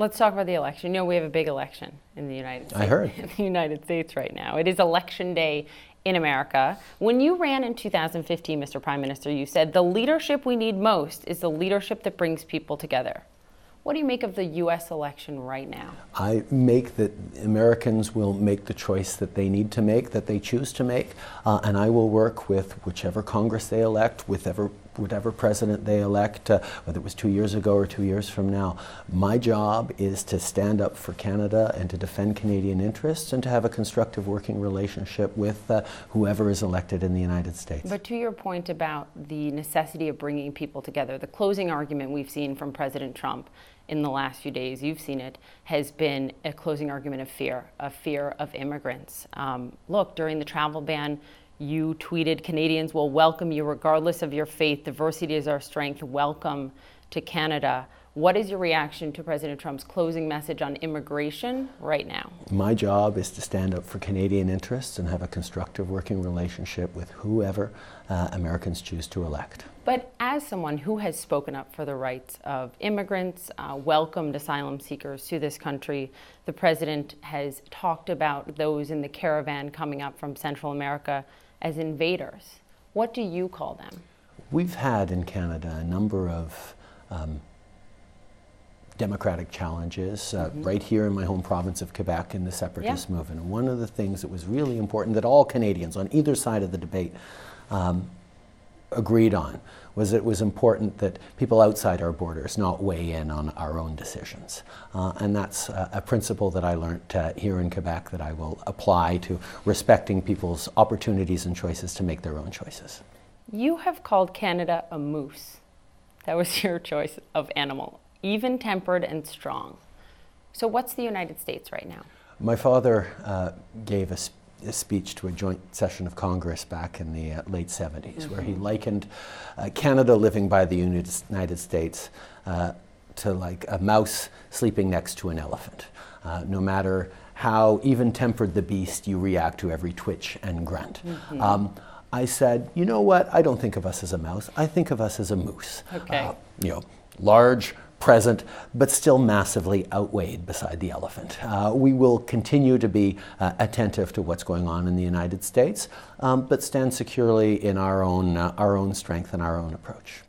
Let's talk about the election. You know, we have a big election in the United States. I heard. In the United States right now. It is election day in America. When you ran in 2015, Mr. Prime Minister, you said the leadership we need most is the leadership that brings people together. What do you make of the U.S. election right now? I make that Americans will make the choice that they need to make, that they choose to make, and I will work with whichever Congress they elect, whatever president they elect, whether it was 2 years ago or 2 years from now. My job is to stand up for Canada and to defend Canadian interests and to have a constructive working relationship with whoever is elected in the United States. But to your point about the necessity of bringing people together, the closing argument we've seen from President Trump in the last few days, you've seen it, has been a closing argument of fear of immigrants. Look, during the travel ban, you tweeted, Canadians will welcome you regardless of your faith. Diversity is our strength. Welcome to Canada. What is your reaction to President Trump's closing message on immigration right now? My job is to stand up for Canadian interests and have a constructive working relationship with whoever Americans choose to elect. But as someone who has spoken up for the rights of immigrants, welcomed asylum seekers to this country, the president has talked about those in the caravan coming up from Central America as invaders. What do you call them? We've had in Canada a number of democratic challenges right here in my home province of Quebec in the separatist movement. And one of the things that was really important that all Canadians on either side of the debate agreed on was that it was important that people outside our borders not weigh in on our own decisions. And that's a principle that I learned here in Quebec that I will apply to respecting people's opportunities and choices to make their own choices. You have called Canada a moose. That was your choice of animal, even-tempered and strong. So what's the United States right now? My father gave a speech to a joint session of Congress back in the late 70s, where he likened Canada living by the United States to like a mouse sleeping next to an elephant. No matter how even-tempered the beast, you react to every twitch and grunt. I said, you know what? I don't think of us as a mouse. I think of us as a moose. Okay. Large, present, but still massively outweighed beside the elephant. We will continue to be attentive to what's going on in the United States, but stand securely in our own strength and our own approach.